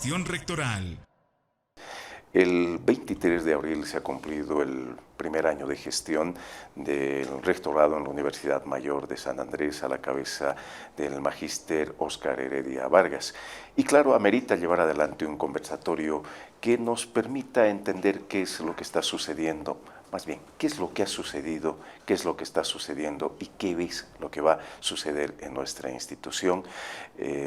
gestión rectoral. El 23 de abril se ha cumplido el primer año de gestión del rectorado en la Universidad Mayor de San Andrés a la cabeza del magíster Óscar Heredia Vargas. Y claro, amerita llevar adelante un conversatorio que nos permita entender qué es lo que está sucediendo, más bien, qué es lo que ha sucedido, qué es lo que está sucediendo y qué es lo que va a suceder en nuestra institución.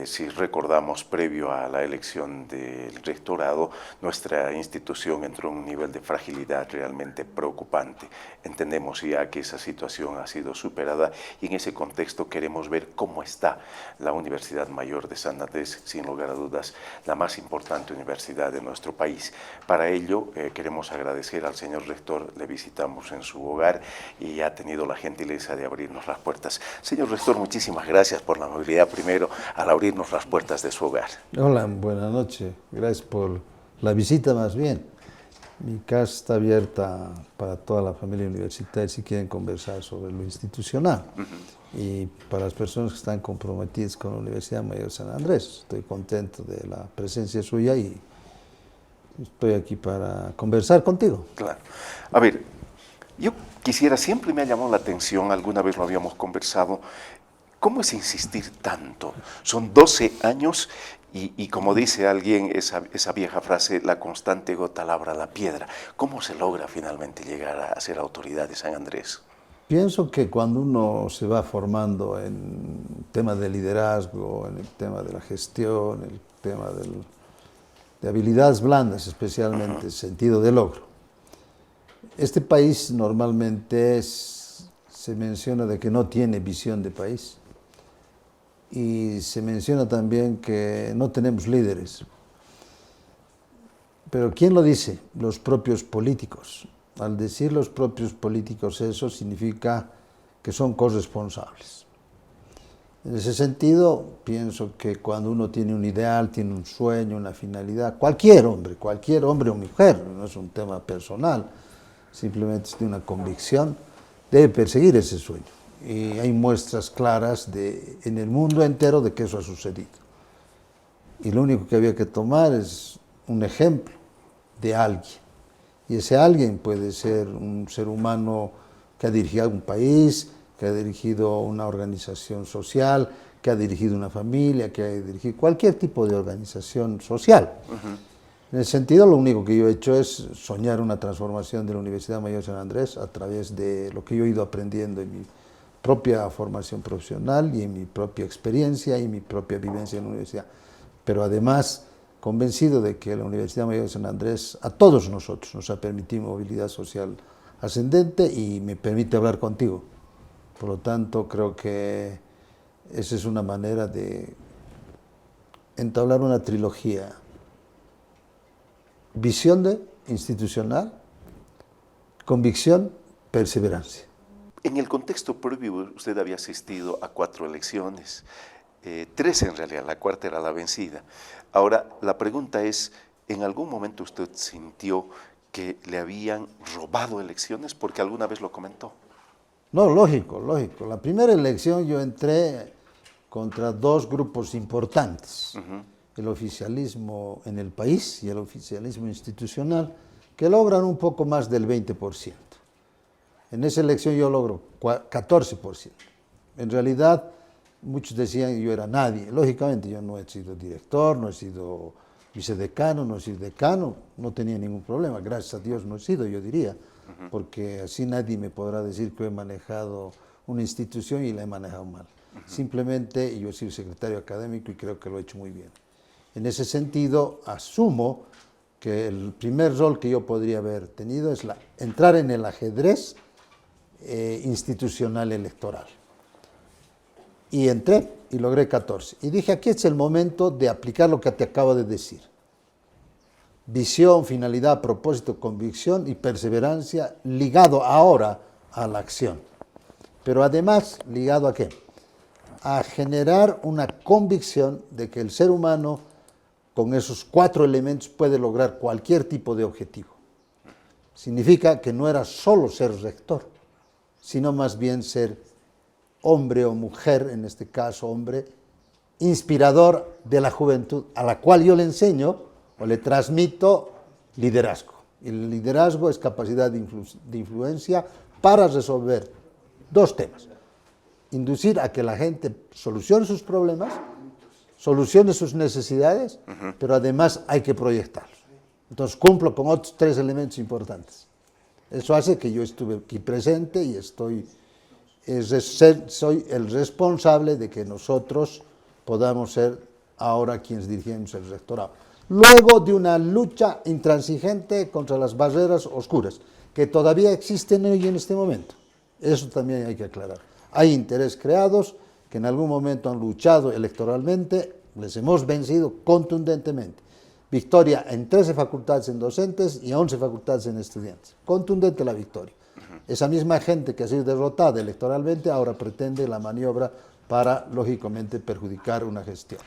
Si recordamos, previo a la elección del rectorado, nuestra institución entró en un nivel de fragilidad realmente preocupante. Entendemos ya que esa situación ha sido superada y en ese contexto queremos ver cómo está la Universidad Mayor de San Andrés, sin lugar a dudas, la más importante universidad de nuestro país. Para ello, queremos agradecer al señor rector. Le visitamos en su hogar y ha tenido la gentileza de abrirnos las puertas. Señor rector, muchísimas gracias por la amabilidad primero al abrirnos las puertas de su hogar. Hola, buenas noches. Gracias por la visita más bien. Mi casa está abierta para toda la familia universitaria si quieren conversar sobre lo institucional. Y para las personas que están comprometidas con la Universidad Mayor de San Andrés. Estoy contento de la presencia suya y estoy aquí para conversar contigo. Claro. A ver, yo quisiera, siempre me ha llamado la atención, alguna vez lo habíamos conversado, ¿cómo es insistir tanto? Son 12 años y como dice alguien, esa vieja frase, la constante gota labra la piedra. ¿Cómo se logra finalmente llegar a ser autoridad de San Andrés? Pienso que cuando uno se va formando en temas de liderazgo, en el tema de la gestión, en el tema de habilidades blandas, especialmente sentido de logro. Este país normalmente se menciona de que no tiene visión de país y se menciona también que no tenemos líderes. Pero ¿quién lo dice? Los propios políticos. Al decir los propios políticos eso significa que son corresponsables. En ese sentido, pienso que cuando uno tiene un ideal, tiene un sueño, una finalidad, cualquier hombre o mujer, no es un tema personal, simplemente es de una convicción, debe perseguir ese sueño. Y hay muestras claras en el mundo entero de que eso ha sucedido. Y lo único que había que tomar es un ejemplo de alguien. Y ese alguien puede ser un ser humano que ha dirigido un país, que ha dirigido una organización social, que ha dirigido una familia, que ha dirigido cualquier tipo de organización social. En ese sentido, lo único que yo he hecho es soñar una transformación de la Universidad Mayor de San Andrés a través de lo que yo he ido aprendiendo en mi propia formación profesional y en mi propia experiencia y mi propia vivencia en la universidad. Pero además, convencido de que la Universidad Mayor de San Andrés a todos nosotros nos ha permitido movilidad social ascendente y me permite hablar contigo. Por lo tanto, creo que esa es una manera de entablar una trilogía. Visión institucional, convicción, perseverancia. En el contexto previo, usted había asistido a 4 elecciones, 3 en realidad, la cuarta era la vencida. Ahora, la pregunta es, ¿en algún momento usted sintió que le habían robado elecciones? Porque alguna vez lo comentó. No, lógico. La primera elección yo entré contra 2 grupos importantes, el oficialismo en el país y el oficialismo institucional, que logran un poco más del 20%. En esa elección yo logro 14%. En realidad, muchos decían que yo era nadie. Lógicamente, yo no he sido director, no he sido vicedecano, no he sido decano, no tenía ningún problema. Gracias a Dios no he sido, yo diría, porque así nadie me podrá decir que he manejado una institución y la he manejado mal. Simplemente yo he sido secretario académico y creo que lo he hecho muy bien. En ese sentido, asumo que el primer rol que yo podría haber tenido es entrar en el ajedrez institucional electoral. Y entré y logré 14. Y dije, aquí es el momento de aplicar lo que te acabo de decir. Visión, finalidad, propósito, convicción y perseverancia ligado ahora a la acción. Pero además, ¿ligado a qué? A generar una convicción de que el ser humano con esos 4 elementos puede lograr cualquier tipo de objetivo. Significa que no era solo ser rector, sino más bien ser hombre o mujer, en este caso hombre, inspirador de la juventud, a la cual yo le enseño o le transmito liderazgo. Y el liderazgo es capacidad de influencia para resolver dos temas. Inducir a que la gente solucione sus problemas, solucione sus necesidades, pero además hay que proyectarlos. Entonces cumplo con otros tres elementos importantes. Eso hace que yo estuve aquí presente y soy el responsable de que nosotros podamos ser ahora quienes dirigimos el rectorado. Luego de una lucha intransigente contra las barreras oscuras, que todavía existen hoy en este momento. Eso también hay que aclarar. Hay intereses creados que en algún momento han luchado electoralmente, les hemos vencido contundentemente. Victoria en 13 facultades en docentes y 11 facultades en estudiantes. Contundente la victoria. Esa misma gente que ha sido derrotada electoralmente ahora pretende la maniobra para, lógicamente, perjudicar una gestión.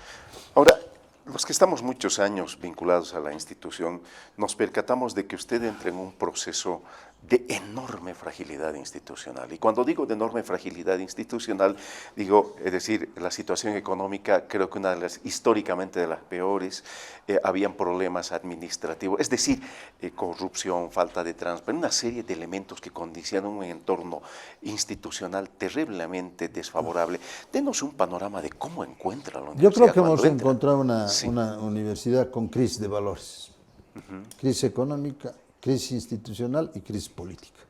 Ahora, los que estamos muchos años vinculados a la institución, nos percatamos de que usted entra en un proceso de enorme fragilidad institucional. Y cuando digo de enorme fragilidad institucional, digo, es decir, la situación económica creo que una de las, históricamente de las peores, habían problemas administrativos, es decir, corrupción, falta de transparencia, una serie de elementos que condicionan un entorno institucional terriblemente desfavorable. Denos un panorama de cómo encuentra la universidad. Yo creo que hemos encontrado una universidad con crisis de valores, crisis económica, crisis institucional y crisis política.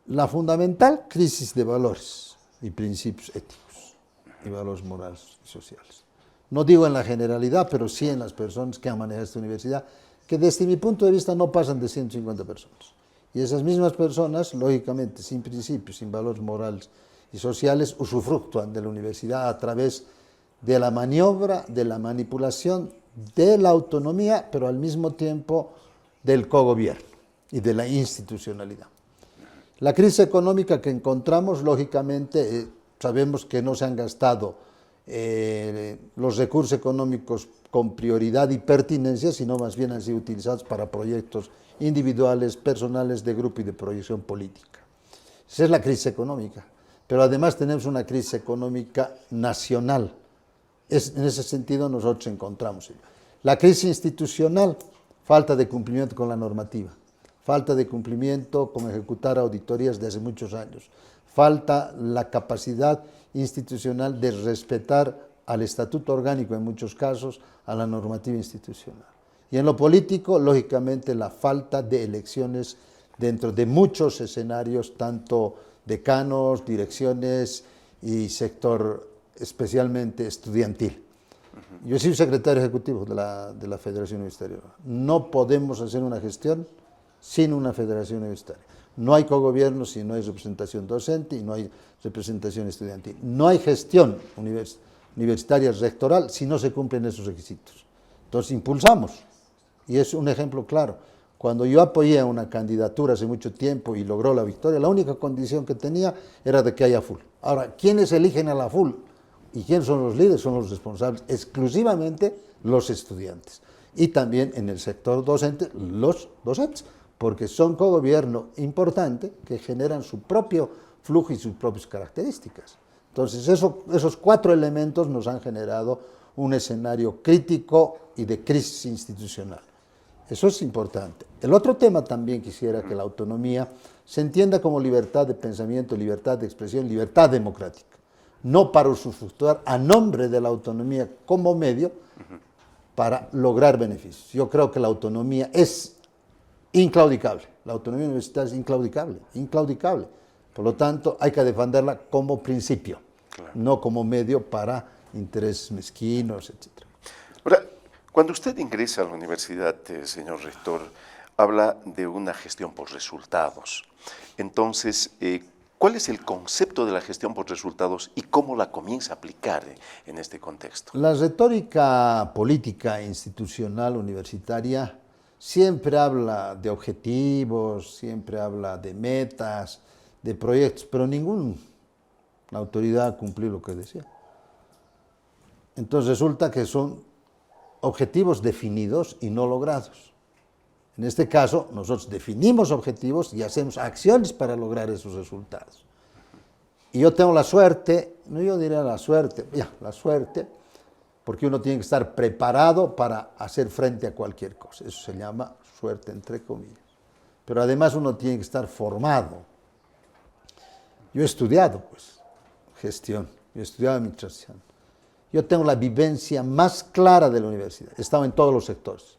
La fundamental, crisis de valores y principios éticos y valores morales y sociales. No digo en la generalidad, pero sí en las personas que han manejado esta universidad, que desde mi punto de vista no pasan de 150 personas. Y esas mismas personas, lógicamente, sin principios, sin valores morales y sociales, usufructúan de la universidad a través de la maniobra, de la manipulación, de la autonomía, pero al mismo tiempo del cogobierno y de la institucionalidad. La crisis económica que encontramos, lógicamente, sabemos que no se han gastado los recursos económicos con prioridad y pertinencia, sino más bien han sido utilizados para proyectos individuales, personales, de grupo y de proyección política. Esa es la crisis económica, pero además tenemos una crisis económica nacional. En ese sentido nosotros encontramos. La crisis institucional, falta de cumplimiento con la normativa, falta de cumplimiento con ejecutar auditorías de hace muchos años, falta la capacidad institucional de respetar al estatuto orgánico en muchos casos, a la normativa institucional. Y en lo político, lógicamente, la falta de elecciones dentro de muchos escenarios, tanto decanos, direcciones y sector especialmente estudiantil. Yo soy secretario ejecutivo de la Federación Universitaria. No podemos hacer una gestión sin una federación universitaria. No hay cogobierno si no hay representación docente y no hay representación estudiantil. No hay gestión universitaria rectoral si no se cumplen esos requisitos. Entonces impulsamos, y es un ejemplo claro. Cuando yo apoyé a una candidatura hace mucho tiempo y logró la victoria, la única condición que tenía era de que haya full. Ahora, ¿quiénes eligen a la full? ¿Y quiénes son los líderes? Son los responsables, exclusivamente los estudiantes. Y también en el sector docente, los docentes, porque son cogobierno importante que generan su propio flujo y sus propias características. Entonces, esos cuatro elementos nos han generado un escenario crítico y de crisis institucional. Eso es importante. El otro tema también quisiera que la autonomía se entienda como libertad de pensamiento, libertad de expresión, libertad democrática. No para usufructuar a nombre de la autonomía como medio para lograr beneficios. Yo creo que la autonomía es inclaudicable. La autonomía universitaria es inclaudicable. Por lo tanto, hay que defenderla como principio, claro, no como medio para intereses mezquinos, etc. Ahora, cuando usted ingresa a la universidad, señor rector, habla de una gestión por resultados. Entonces, ¿cuál es el concepto de la gestión por resultados y cómo la comienza a aplicar en este contexto? La retórica política institucional universitaria siempre habla de objetivos, siempre habla de metas, de proyectos, pero ninguna autoridad cumplió lo que decía. Entonces resulta que son objetivos definidos y no logrados. En este caso, nosotros definimos objetivos y hacemos acciones para lograr esos resultados. Y yo tengo la suerte, no yo diría la suerte, la suerte porque uno tiene que estar preparado para hacer frente a cualquier cosa. Eso se llama suerte, entre comillas. Pero además uno tiene que estar formado. Yo he estudiado, pues, gestión, yo he estudiado administración. Yo tengo la vivencia más clara de la universidad. He estado en todos los sectores,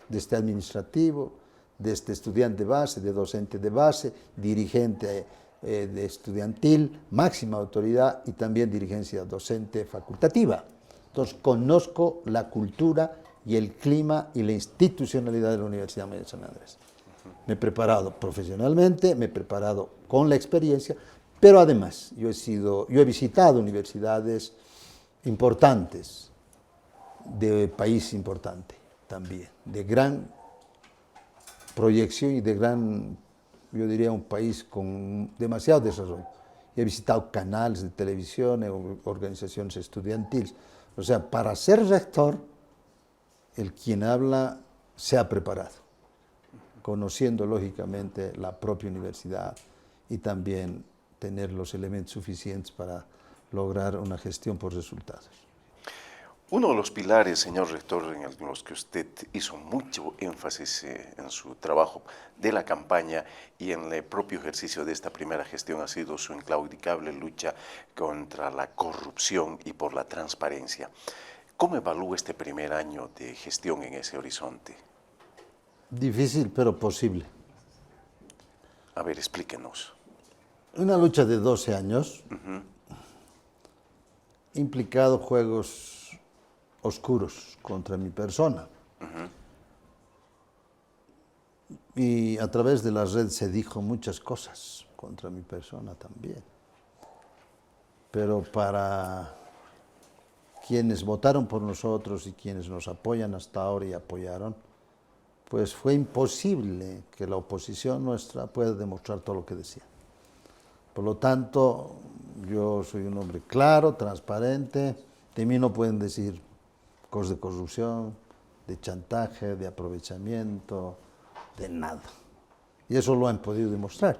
desde administrativo, desde estudiante de base, de docente de base, dirigente de estudiantil, máxima autoridad y también dirigencia docente facultativa. Entonces, conozco la cultura y el clima y la institucionalidad de la Universidad Mayor de San Andrés. Me he preparado profesionalmente, me he preparado con la experiencia, pero además yo he visitado universidades importantes, de país importante también, de gran proyección y de gran, yo diría, un país con demasiado desarrollo. He visitado canales de televisión, organizaciones estudiantiles. O sea, para ser rector, el quien habla se ha preparado, conociendo lógicamente la propia universidad y también tener los elementos suficientes para lograr una gestión por resultados. Uno de los pilares, señor rector, en los que usted hizo mucho énfasis en su trabajo de la campaña y en el propio ejercicio de esta primera gestión ha sido su inclaudicable lucha contra la corrupción y por la transparencia. ¿Cómo evalúa este primer año de gestión en ese horizonte? Difícil, pero posible. A ver, explíquenos. Una lucha de 12 años, implicado juegos oscuros contra mi persona. Y a través de la red se dijo muchas cosas contra mi persona también. Pero para quienes votaron por nosotros y quienes nos apoyan hasta ahora y apoyaron, pues fue imposible que la oposición nuestra pueda demostrar todo lo que decía. Por lo tanto, yo soy un hombre claro, transparente, de mí no pueden decir cosas de corrupción, de chantaje, de aprovechamiento, de nada. Y eso lo han podido demostrar.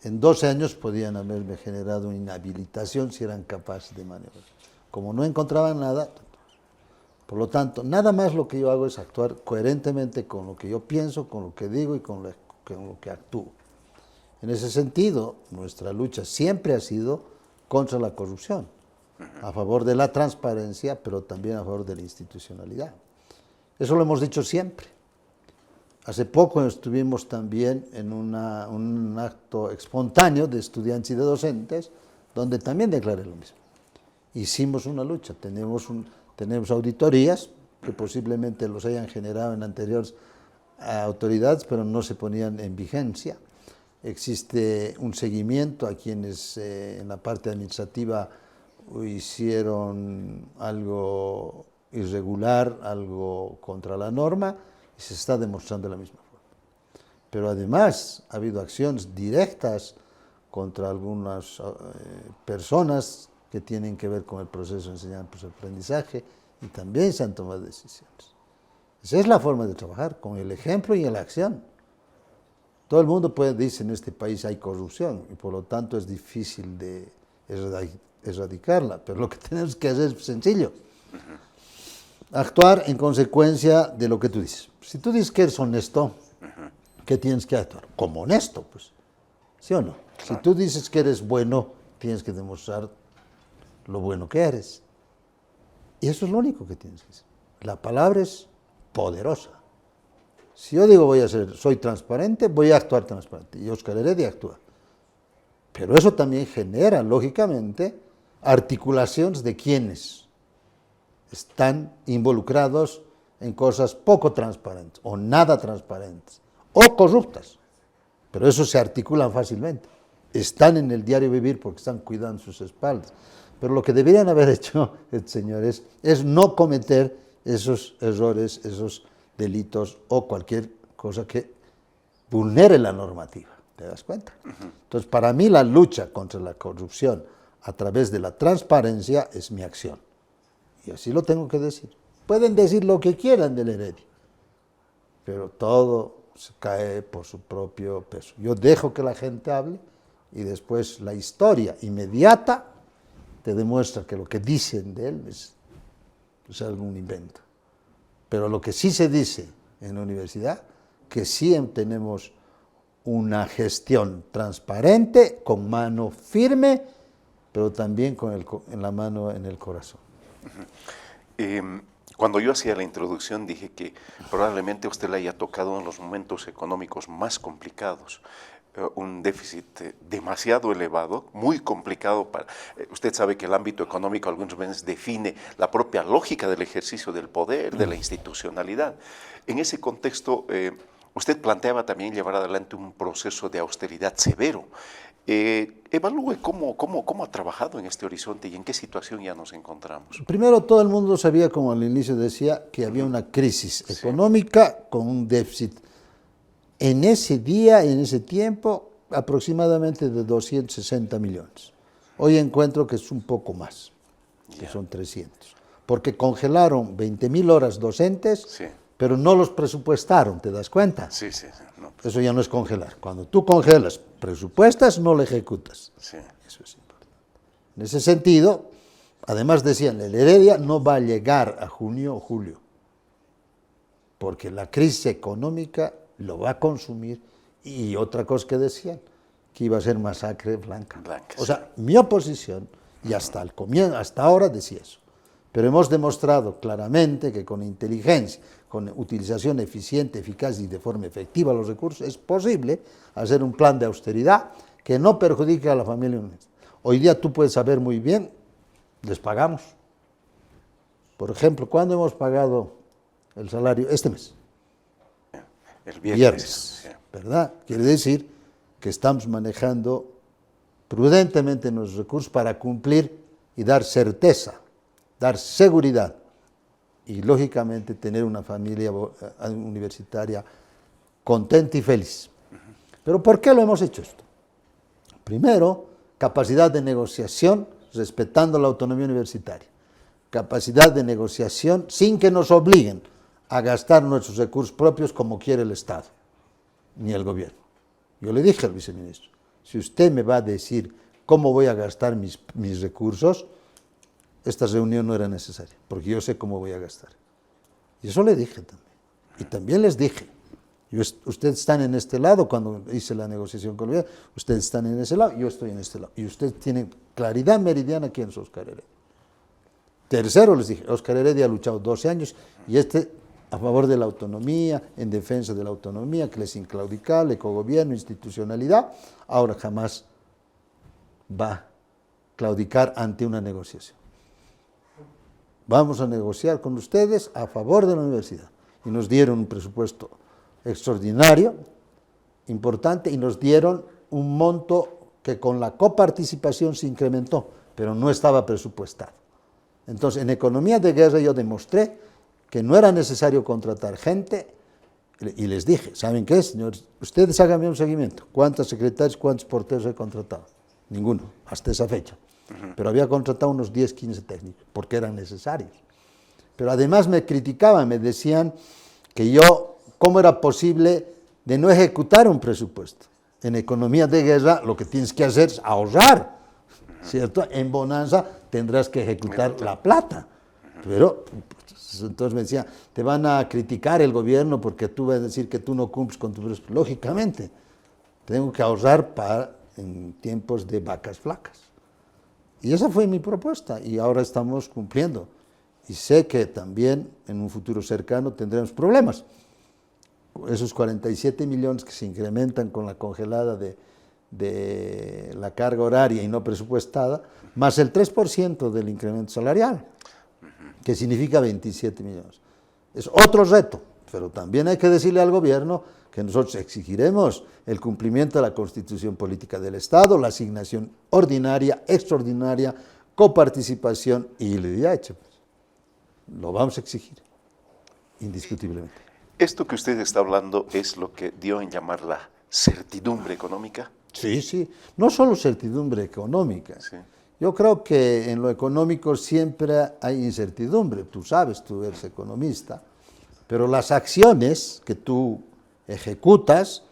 En 12 años podían haberme generado una inhabilitación si eran capaces de maniobrar. Como no encontraban nada, por lo tanto, nada más lo que yo hago es actuar coherentemente con lo que yo pienso, con lo que digo y con lo que actúo. En ese sentido, nuestra lucha siempre ha sido contra la corrupción, a favor de la transparencia, pero también a favor de la institucionalidad. Eso lo hemos dicho siempre. Hace poco estuvimos también en un acto espontáneo de estudiantes y de docentes, donde también declaré lo mismo. Hicimos una lucha, tenemos auditorías que posiblemente los hayan generado en anteriores autoridades, pero no se ponían en vigencia. Existe un seguimiento a quienes en la parte administrativa hicieron algo irregular, algo contra la norma, y se está demostrando de la misma forma. Pero además ha habido acciones directas contra algunas personas que tienen que ver con el proceso de enseñanza-aprendizaje y también se han tomado decisiones. Esa es la forma de trabajar, con el ejemplo y en la acción. Todo el mundo dice en este país hay corrupción y por lo tanto es difícil de erradicarla, pero lo que tenemos que hacer es sencillo. Actuar en consecuencia de lo que tú dices. Si tú dices que eres honesto, ¿qué tienes que actuar? Como honesto, pues. ¿Sí o no? Si tú dices que eres bueno, tienes que demostrar lo bueno que eres. Y eso es lo único que tienes que hacer. La palabra es poderosa. Si yo digo soy transparente, voy a actuar transparente. Y Óscar Heredia actúa. Pero eso también genera, lógicamente, articulaciones de quienes están involucrados en cosas poco transparentes, o nada transparentes, o corruptas. Pero eso se articulan fácilmente. Están en el diario vivir porque están cuidando sus espaldas. Pero lo que deberían haber hecho, señores, es no cometer esos errores, esos delitos o cualquier cosa que vulnere la normativa. ¿Te das cuenta? Entonces, para mí la lucha contra la corrupción a través de la transparencia es mi acción. Y así lo tengo que decir. Pueden decir lo que quieran del Heredia, pero todo se cae por su propio peso. Yo dejo que la gente hable y después la historia inmediata te demuestra que lo que dicen de él es es algún invento. Pero lo que sí se dice en la universidad, que sí tenemos una gestión transparente, con mano firme, pero también con la mano en el corazón. Cuando yo hacía la introducción dije que probablemente a usted le haya tocado en los momentos económicos más complicados, un déficit demasiado elevado, muy complicado para... usted sabe que el ámbito económico algunas veces define la propia lógica del ejercicio del poder, de la institucionalidad. En ese contexto, usted planteaba también llevar adelante un proceso de austeridad severo. Evalúe cómo ha trabajado en este horizonte y en qué situación ya nos encontramos. Primero, todo el mundo sabía, como al inicio decía, que había una crisis económica con un déficit en ese día, en ese tiempo, aproximadamente de 260 millones. Hoy encuentro que es un poco más, que son 300, porque congelaron 20.000 horas docentes, pero no los presupuestaron, ¿te das cuenta? Sí. No. Eso ya no es congelar. Cuando tú congelas, presupuestas, no lo ejecutas. Sí. Eso es importante. En ese sentido, además decían, el Heredia no va a llegar a junio o julio, porque la crisis económica lo va a consumir, y otra cosa que decían, que iba a ser masacre blanca. O sea, mi oposición, y hasta el comienzo, hasta ahora decía eso. Pero hemos demostrado claramente que con inteligencia, con utilización eficiente, eficaz y de forma efectiva de los recursos, es posible hacer un plan de austeridad que no perjudique a la familia. Hoy día tú puedes saber muy bien, les pagamos. Por ejemplo, ¿cuándo hemos pagado el salario? Este mes. El viernes, ¿verdad? Quiere decir que estamos manejando prudentemente nuestros recursos para cumplir y dar certeza, dar seguridad y, lógicamente, tener una familia universitaria contenta y feliz. ¿Pero por qué lo hemos hecho esto? Primero, capacidad de negociación respetando la autonomía universitaria. Capacidad de negociación sin que nos obliguen a gastar nuestros recursos propios como quiere el Estado, ni el gobierno. Yo le dije al viceministro, si usted me va a decir cómo voy a gastar mis recursos, esta reunión no era necesaria, porque yo sé cómo voy a gastar. Y eso le dije también. Y también les dije, ustedes están en este lado cuando hice la negociación con el gobierno, ustedes están en ese lado, yo estoy en este lado. Y ustedes tienen claridad meridiana quién es Óscar Heredia. Tercero, les dije, Óscar Heredia ha luchado 12 años y a favor de la autonomía, en defensa de la autonomía, que es inclaudicable, cogobierno, institucionalidad, ahora jamás va a claudicar ante una negociación. Vamos a negociar con ustedes a favor de la universidad. Y nos dieron un presupuesto extraordinario, importante, y nos dieron un monto que con la coparticipación se incrementó, pero no estaba presupuestado. Entonces, en economía de guerra yo demostré que no era necesario contratar gente, y les dije, ¿saben qué, señores? Ustedes háganme un seguimiento. ¿Cuántos secretarios, cuántos porteros he contratado? Ninguno, hasta esa fecha. Pero había contratado unos 10, 15 técnicos, porque eran necesarios. Pero además me criticaban, me decían que yo, ¿cómo era posible de no ejecutar un presupuesto? En economía de guerra lo que tienes que hacer es ahorrar, ¿cierto? En bonanza tendrás que ejecutar la plata. Pero entonces me decía, te van a criticar el gobierno porque tú vas a decir que tú no cumples con tu presupuesto. Lógicamente, tengo que ahorrar en tiempos de vacas flacas. Y esa fue mi propuesta y ahora estamos cumpliendo. Y sé que también en un futuro cercano tendremos problemas. Esos 47 millones que se incrementan con la congelada de la carga horaria y no presupuestada, más el 3% del incremento salarial, que significa 27 millones. Es otro reto, pero también hay que decirle al gobierno que nosotros exigiremos el cumplimiento de la Constitución Política del Estado, la asignación ordinaria, extraordinaria, coparticipación y le hecho. Lo vamos a exigir, indiscutiblemente. ¿Esto que usted está hablando es lo que dio en llamar la certidumbre económica? Sí. No solo certidumbre económica. Sí. Yo creo que en lo económico siempre hay incertidumbre. Tú sabes, tú eres economista. Pero las acciones que tú ejecutas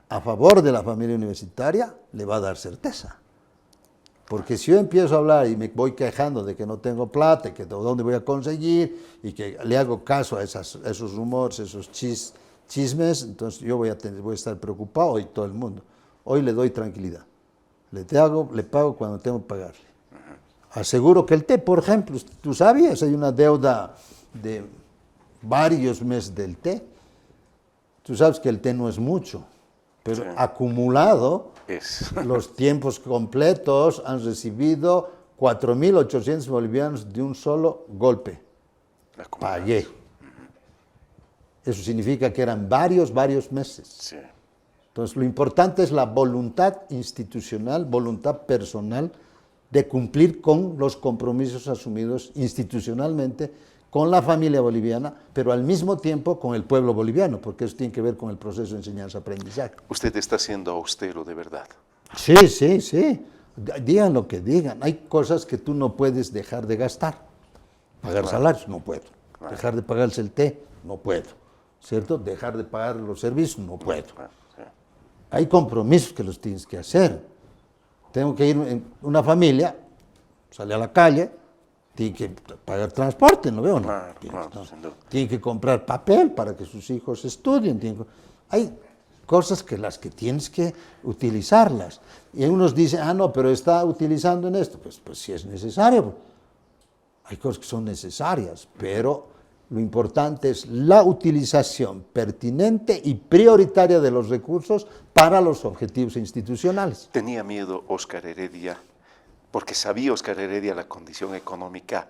a favor de la familia universitaria le va a dar certeza. Porque si yo empiezo a hablar y me voy quejando de que no tengo plata, que de dónde voy a conseguir, y que le hago caso a esos rumores, esos chismes, entonces yo voy a estar preocupado y todo el mundo. Hoy le doy tranquilidad. Le pago cuando tengo que pagarle. Aseguro que el té, por ejemplo, tú sabías, hay una deuda de varios meses del té. Tú sabes que el té no es mucho, pero Sí. acumulado, Es. los tiempos completos han recibido 4.800 bolivianos de un solo golpe. Pagué. Eso significa que eran varios meses. Sí. Entonces, lo importante es la voluntad institucional, voluntad personal de cumplir con los compromisos asumidos institucionalmente con la familia boliviana, pero al mismo tiempo con el pueblo boliviano, porque eso tiene que ver con el proceso de enseñanza-aprendizaje. Usted está siendo austero de verdad. Sí, sí, sí. Digan lo que digan. Hay cosas que tú no puedes dejar de gastar. Pagar Claro. salarios, no puedo. Claro. Dejar de pagarse el té, no puedo. ¿Cierto? Dejar de pagar los servicios, no puedo. Sí. Hay compromisos que los tienes que hacer. Tengo que ir en una familia, sale a la calle, tiene que pagar transporte, ¿no veo? Claro, claro, sin duda. Tiene que comprar papel para que sus hijos estudien. Hay cosas que las que tienes que utilizarlas. Y unos dicen, no, pero está utilizando en esto. Pues sí es necesario. Hay cosas que son necesarias, pero lo importante es la utilización pertinente y prioritaria de los recursos para los objetivos institucionales. Tenía miedo Óscar Heredia, porque sabía Óscar Heredia la condición económica,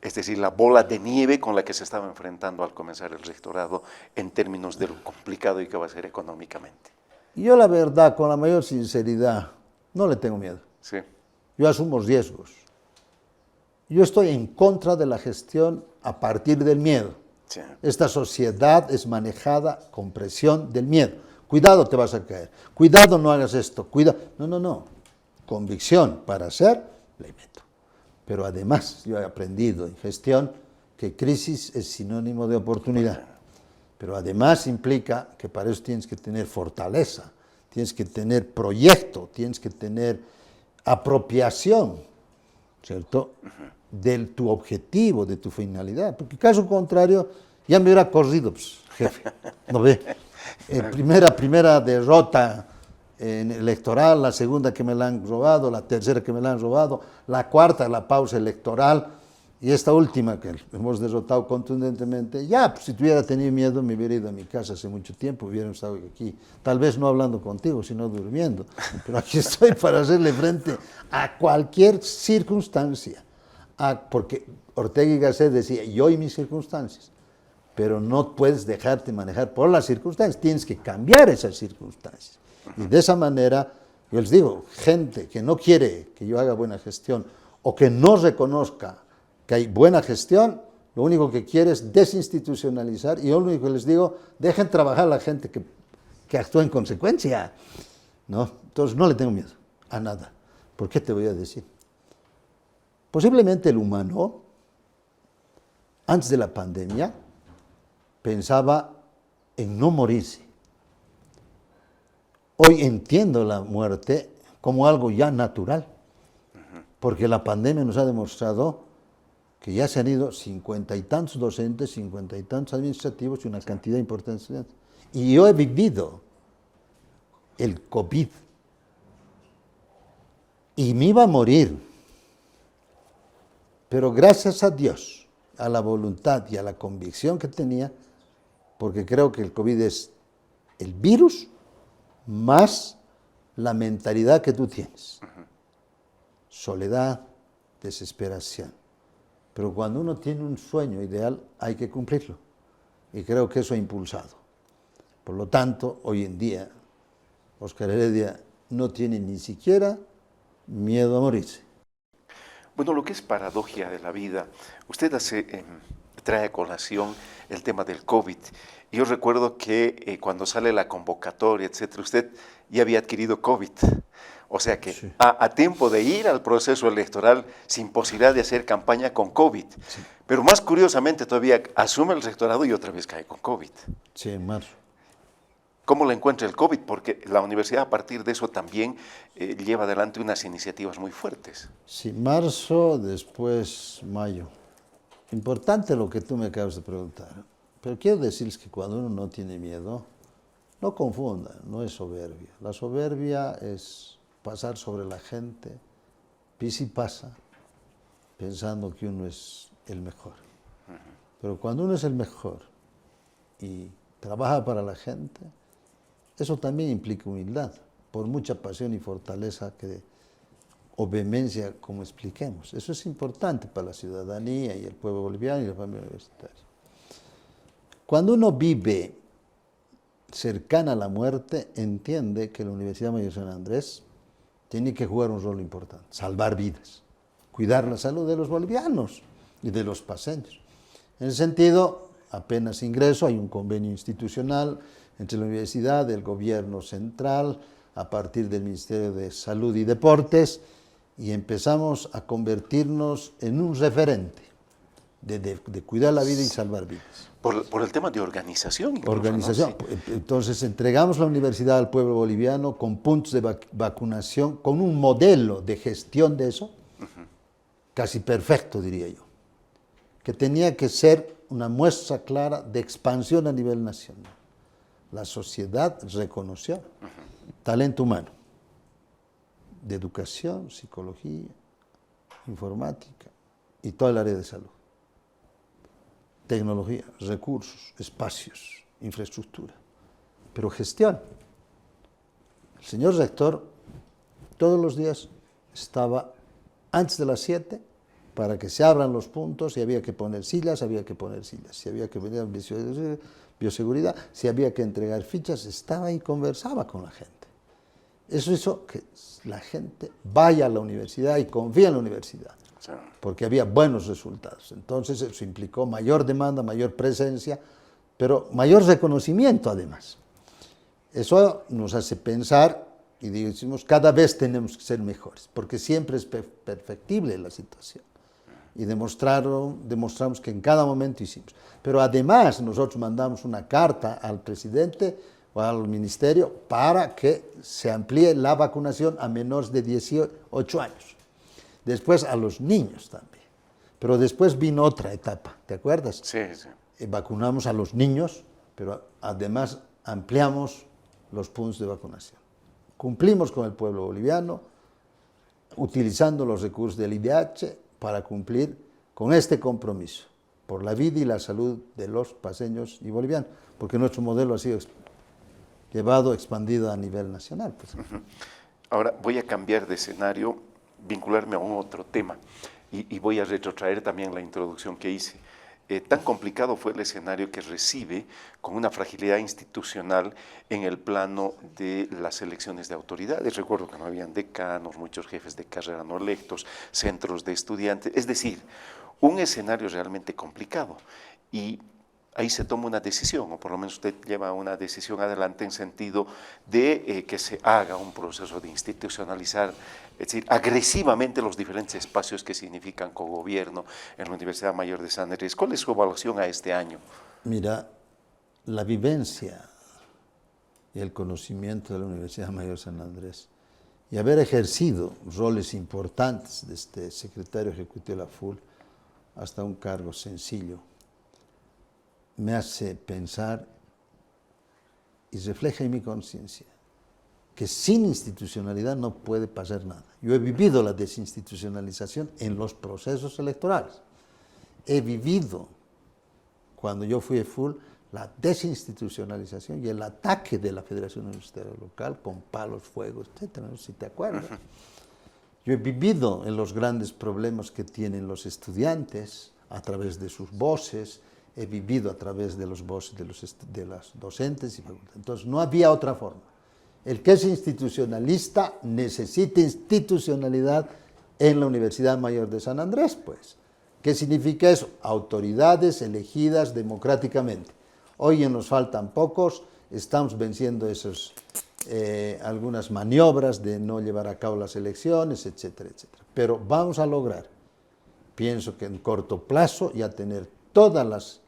es decir, la bola de nieve con la que se estaba enfrentando al comenzar el rectorado en términos de lo complicado y que va a ser económicamente. Yo la verdad, con la mayor sinceridad, no le tengo miedo. Sí. Yo asumo riesgos. Yo estoy en contra de la gestión a partir del miedo. Sí. Esta sociedad es manejada con presión del miedo. Cuidado, te vas a caer. Cuidado, no hagas esto. Cuidado. No. Convicción para hacer, le meto. Pero además, yo he aprendido en gestión que crisis es sinónimo de oportunidad. Pero además implica que para eso tienes que tener fortaleza, tienes que tener proyecto, tienes que tener apropiación, ¿cierto? De tu objetivo, de tu finalidad. Porque caso contrario, ya me hubiera corrido, pues, jefe. ¿No ve? Primera derrota electoral, la segunda que me la han robado, la tercera que me la han robado, la cuarta, la pausa electoral, y esta última que hemos derrotado contundentemente. Ya, pues, si tuviera tenido miedo, me hubiera ido a mi casa hace mucho tiempo, hubiera estado aquí, tal vez no hablando contigo, sino durmiendo. Pero aquí estoy para hacerle frente a cualquier circunstancia. Porque Ortega y Gasset decía, yo y mis circunstancias, pero no puedes dejarte manejar por las circunstancias, tienes que cambiar esas circunstancias. Y de esa manera, yo les digo, gente que no quiere que yo haga buena gestión o que no reconozca que hay buena gestión, lo único que quiere es desinstitucionalizar, y yo lo único que les digo, dejen trabajar a la gente que actúa en consecuencia, ¿no? Entonces no le tengo miedo a nada. ¿Por qué te voy a decir? Posiblemente el humano, antes de la pandemia, pensaba en no morirse. Hoy entiendo la muerte como algo ya natural, porque la pandemia nos ha demostrado que ya se han ido 50 y tantos docentes, 50 y tantos administrativos y una cantidad importante de estudiantes. Y yo he vivido el COVID y me iba a morir, pero gracias a Dios, a la voluntad y a la convicción que tenía, porque creo que el COVID es el virus más la mentalidad que tú tienes. Soledad, desesperación. Pero cuando uno tiene un sueño ideal, hay que cumplirlo. Y creo que eso ha impulsado. Por lo tanto, hoy en día, Óscar Heredia no tiene ni siquiera miedo a morirse. Bueno, lo que es paradoja de la vida, usted trae a colación el tema del COVID. Y yo recuerdo que cuando sale la convocatoria, etcétera, usted ya había adquirido COVID. O sea que Sí. a tiempo de ir al proceso electoral sin posibilidad de hacer campaña con COVID. Sí. Pero más curiosamente todavía asume el rectorado y otra vez cae con COVID. Sí, en marzo. ¿Cómo la encuentra el COVID? Porque la universidad a partir de eso también lleva adelante unas iniciativas muy fuertes. Sí, marzo, después mayo. Importante lo que tú me acabas de preguntar, pero quiero decirles que cuando uno no tiene miedo, no confunda, no es soberbia. La soberbia es pasar sobre la gente, pisa y pasa, pensando que uno es el mejor. Pero cuando uno es el mejor y trabaja para la gente, eso también implica humildad, por mucha pasión y fortaleza o vehemencia, como expliquemos. Eso es importante para la ciudadanía y el pueblo boliviano y la familia universitaria. Cuando uno vive cercana a la muerte, entiende que la Universidad Mayor de San Andrés tiene que jugar un rol importante, salvar vidas, cuidar la salud de los bolivianos y de los paseños. En ese sentido, apenas ingreso, hay un convenio institucional entre la universidad, el gobierno central, a partir del Ministerio de Salud y Deportes, y empezamos a convertirnos en un referente de cuidar la vida y salvar vidas. Por el tema de organización. Incluso, Organización. ¿no? Sí. Entonces entregamos la universidad al pueblo boliviano con puntos de vacunación, con un modelo de gestión de eso, casi perfecto, diría yo, que tenía que ser una muestra clara de expansión a nivel nacional. La sociedad reconoció talento humano, de educación, psicología, informática y todo el área de salud. Tecnología, recursos, espacios, infraestructura, pero gestión. El señor rector todos los días estaba antes de las 7 para que se abran los puntos, si había que poner sillas, si había que poner bioseguridad, si había que entregar fichas, estaba y conversaba con la gente. Eso hizo que la gente vaya a la universidad y confíe en la universidad, porque había buenos resultados. Entonces eso implicó mayor demanda, mayor presencia, pero mayor reconocimiento además. Eso nos hace pensar y decimos, cada vez tenemos que ser mejores, porque siempre es perfectible la situación. Y demostramos que en cada momento hicimos. Pero además nosotros mandamos una carta al presidente o al ministerio para que se amplíe la vacunación a menores de 18 años. Después a los niños también. Pero después vino otra etapa, ¿te acuerdas? Sí, sí. Vacunamos a los niños, pero además ampliamos los puntos de vacunación. Cumplimos con el pueblo boliviano, utilizando los recursos del IDH para cumplir con este compromiso por la vida y la salud de los paseños y bolivianos, porque nuestro modelo ha sido expandido a nivel nacional. Pues. Ahora voy a cambiar de escenario, vincularme a un otro tema y voy a retrotraer también la introducción que hice. Tan complicado fue el escenario que recibe con una fragilidad institucional en el plano de las elecciones de autoridades. Recuerdo que no habían decanos, muchos jefes de carrera no electos, centros de estudiantes, es decir, un escenario realmente complicado. Y ahí se toma una decisión, o por lo menos usted lleva una decisión adelante en sentido de que se haga un proceso de institucionalizar, es decir, agresivamente los diferentes espacios que significan cogobierno en la Universidad Mayor de San Andrés. ¿Cuál es su evaluación a este año? Mira, la vivencia y el conocimiento de la Universidad Mayor de San Andrés y haber ejercido roles importantes desde secretario ejecutivo de la FUL hasta un cargo sencillo, me hace pensar y refleja en mi conciencia que sin institucionalidad no puede pasar nada. Yo he vivido la desinstitucionalización en los procesos electorales. He vivido, cuando yo fui FUL, la desinstitucionalización y el ataque de la Federación Universitaria Local con palos, fuegos, etcétera, no sé si te acuerdas. Yo he vivido en los grandes problemas que tienen los estudiantes a través de sus voces, he vivido a través de los voces de las docentes y facultades. Entonces, no había otra forma. El que es institucionalista necesita institucionalidad en la Universidad Mayor de San Andrés, pues. ¿Qué significa eso? Autoridades elegidas democráticamente. Hoy nos faltan pocos, estamos venciendo algunas maniobras de no llevar a cabo las elecciones, etcétera, etcétera. Pero vamos a lograr, pienso que en corto plazo, ya tener todos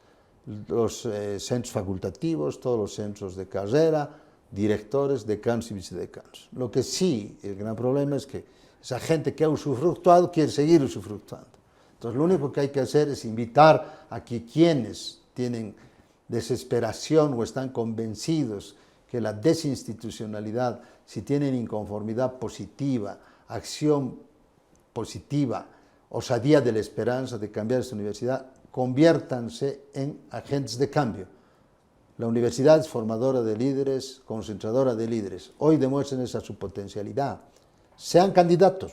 los centros facultativos, todos los centros de carrera, directores, decanos y vicedecanos. Lo que sí, el gran problema es que esa gente que ha usufructuado quiere seguir usufructuando. Entonces, lo único que hay que hacer es invitar a que quienes tienen desesperación o están convencidos que la desinstitucionalidad, si tienen inconformidad positiva, acción positiva, osadía de la esperanza de cambiar esta universidad, conviértanse en agentes de cambio. La universidad es formadora de líderes, concentradora de líderes. Hoy demuestren esa su potencialidad. Sean candidatos,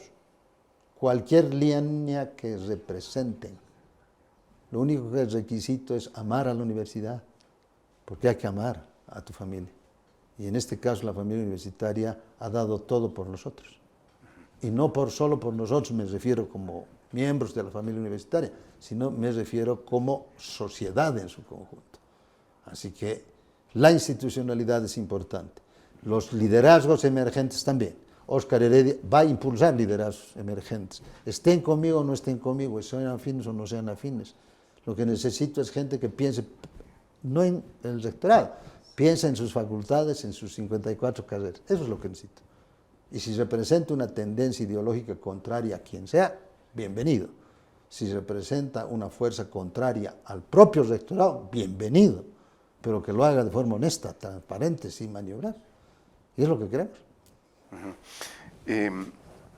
cualquier línea que representen. Lo único que es requisito es amar a la universidad, porque hay que amar a tu familia. Y en este caso la familia universitaria ha dado todo por nosotros. Y no solo por nosotros, me refiero como miembros de la familia universitaria, sino me refiero como sociedad en su conjunto. Así que la institucionalidad es importante. Los liderazgos emergentes también. Óscar Heredia va a impulsar liderazgos emergentes. Estén conmigo o no estén conmigo, sean afines o no sean afines. Lo que necesito es gente que piense, no en el rectorado, piensa en sus facultades, en sus 54 carreras. Eso es lo que necesito. Y si representa una tendencia ideológica contraria a quien sea, bienvenido. Si representa una fuerza contraria al propio rectorado, bienvenido. Pero que lo haga de forma honesta, transparente, sin maniobrar. Y es lo que queremos.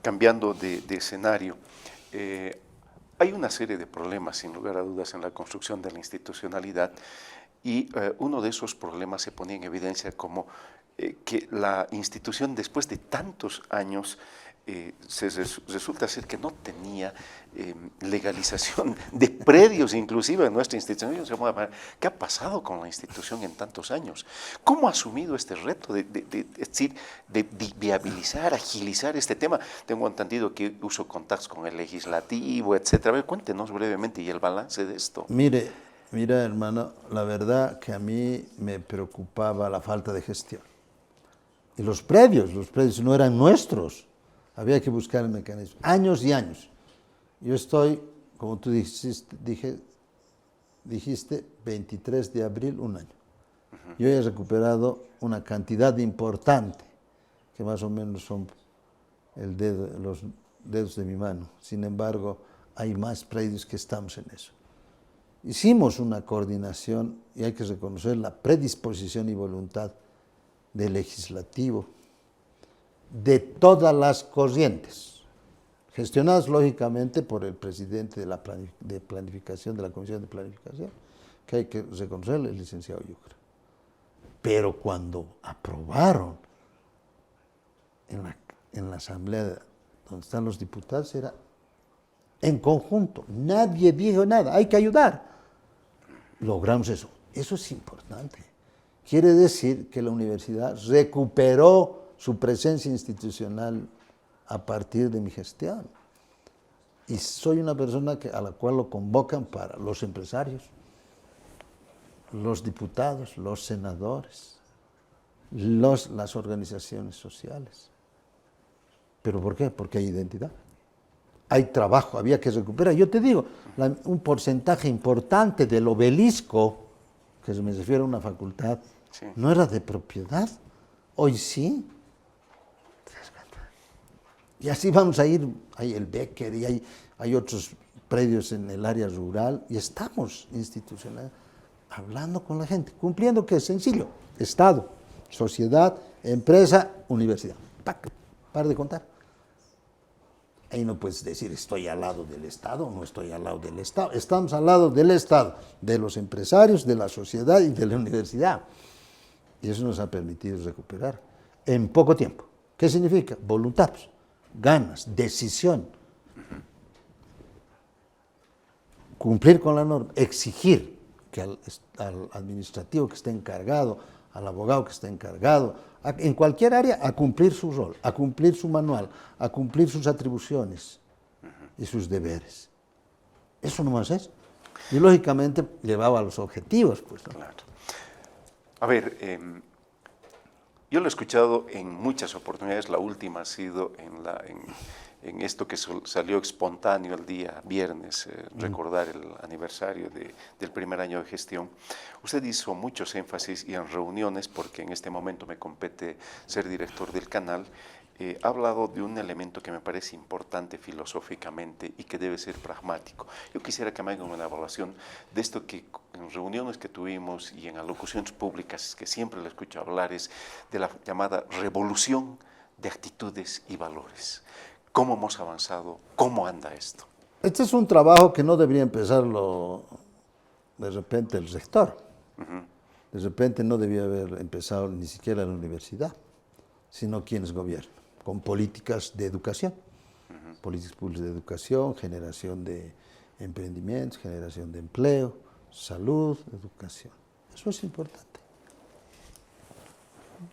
Cambiando de escenario, hay una serie de problemas, sin lugar a dudas, en la construcción de la institucionalidad, y uno de esos problemas se ponía en evidencia como que la institución, después de tantos años, resulta ser que no tenía legalización de predios, inclusive en nuestra institución. ¿Qué ha pasado con la institución en tantos años? ¿Cómo ha asumido este reto es decir, de viabilizar, agilizar este tema? Tengo entendido que uso contactos con el legislativo, etcétera. A ver, cuéntenos brevemente y el balance de esto. Mira, hermano, la verdad que a mí me preocupaba la falta de gestión. Y los predios no eran nuestros. Había que buscar el mecanismo. Años y años. Yo estoy, como tú dijiste, 23 de abril, un año. Yo he recuperado una cantidad importante, que más o menos son los dedos de mi mano. Sin embargo, hay más predios que estamos en eso. Hicimos una coordinación y hay que reconocer la predisposición y voluntad del legislativo, de todas las corrientes, gestionadas lógicamente por el presidente de la planificación, de la Comisión de Planificación, que hay que reconocerle, el licenciado Yucra. Pero cuando aprobaron en la asamblea donde están los diputados, era en conjunto, nadie dijo nada, hay que ayudar. Logramos eso. Eso es importante. Quiere decir que la universidad recuperó su presencia institucional a partir de mi gestión. Y soy una persona a la cual lo convocan para los empresarios, los diputados, los senadores, las organizaciones sociales. ¿Pero por qué? Porque hay identidad. Hay trabajo, había que recuperar. Yo te digo, un porcentaje importante del obelisco, que me refiero a una facultad, sí, no era de propiedad. Hoy sí. Y así vamos a ir, hay el Becker y hay otros predios en el área rural, y estamos institucional hablando con la gente, cumpliendo que es sencillo: Estado, sociedad, empresa, universidad. ¡Pac! Para de contar. Ahí no puedes decir estoy al lado del Estado o no estoy al lado del Estado. Estamos al lado del Estado, de los empresarios, de la sociedad y de la universidad. Y eso nos ha permitido recuperar en poco tiempo. ¿Qué significa? Voluntad, ganas, decisión. Cumplir con la norma, exigir que al administrativo que esté encargado, al abogado que esté encargado, en cualquier área, a cumplir su rol, a cumplir su manual, a cumplir sus atribuciones y sus deberes. Eso nomás es. Y lógicamente llevaba a los objetivos, pues, ¿no? Claro. A ver, Yo lo he escuchado en muchas oportunidades, la última ha sido en esto que salió espontáneo el día viernes, recordar el aniversario del primer año de gestión. Usted hizo muchos énfasis y en reuniones, porque en este momento me compete ser director del canal, ha hablado de un elemento que me parece importante filosóficamente y que debe ser pragmático. Yo quisiera que me hagan una evaluación de esto que en reuniones que tuvimos y en alocuciones públicas que siempre le escucho hablar, es de la llamada revolución de actitudes y valores. ¿Cómo hemos avanzado? ¿Cómo anda esto? Este es un trabajo que no debería empezarlo de repente el rector. De repente no debía haber empezado ni siquiera la universidad, sino quienes gobiernan, con políticas de educación. Políticas públicas de educación, generación de emprendimientos, generación de empleo, salud, educación. Eso es importante.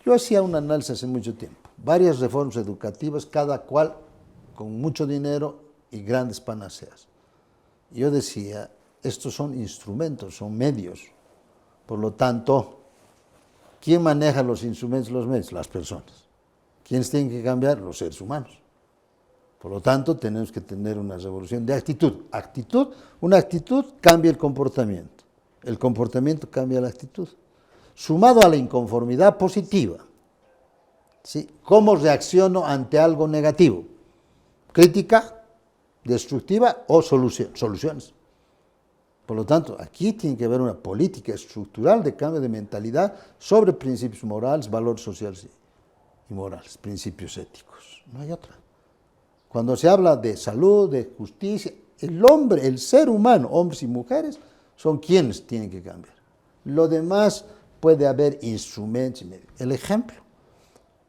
Yo hacía un análisis hace mucho tiempo. Varias reformas educativas, cada cual con mucho dinero y grandes panaceas. Yo decía, estos son instrumentos, son medios. Por lo tanto, ¿quién maneja los instrumentos y los medios? Las personas. ¿Quiénes tienen que cambiar? Los seres humanos. Por lo tanto, tenemos que tener una revolución de actitud. Una actitud cambia el comportamiento cambia la actitud. Sumado a la inconformidad positiva, ¿sí? ¿Cómo reacciono ante algo negativo? Crítica destructiva o soluciones. Por lo tanto, aquí tiene que haber una política estructural de cambio de mentalidad sobre principios morales, valores sociales y morales, principios éticos. No hay otra. Cuando se habla de salud, de justicia, el hombre, el ser humano, hombres y mujeres, son quienes tienen que cambiar. Lo demás puede haber instrumentos y medios. El ejemplo,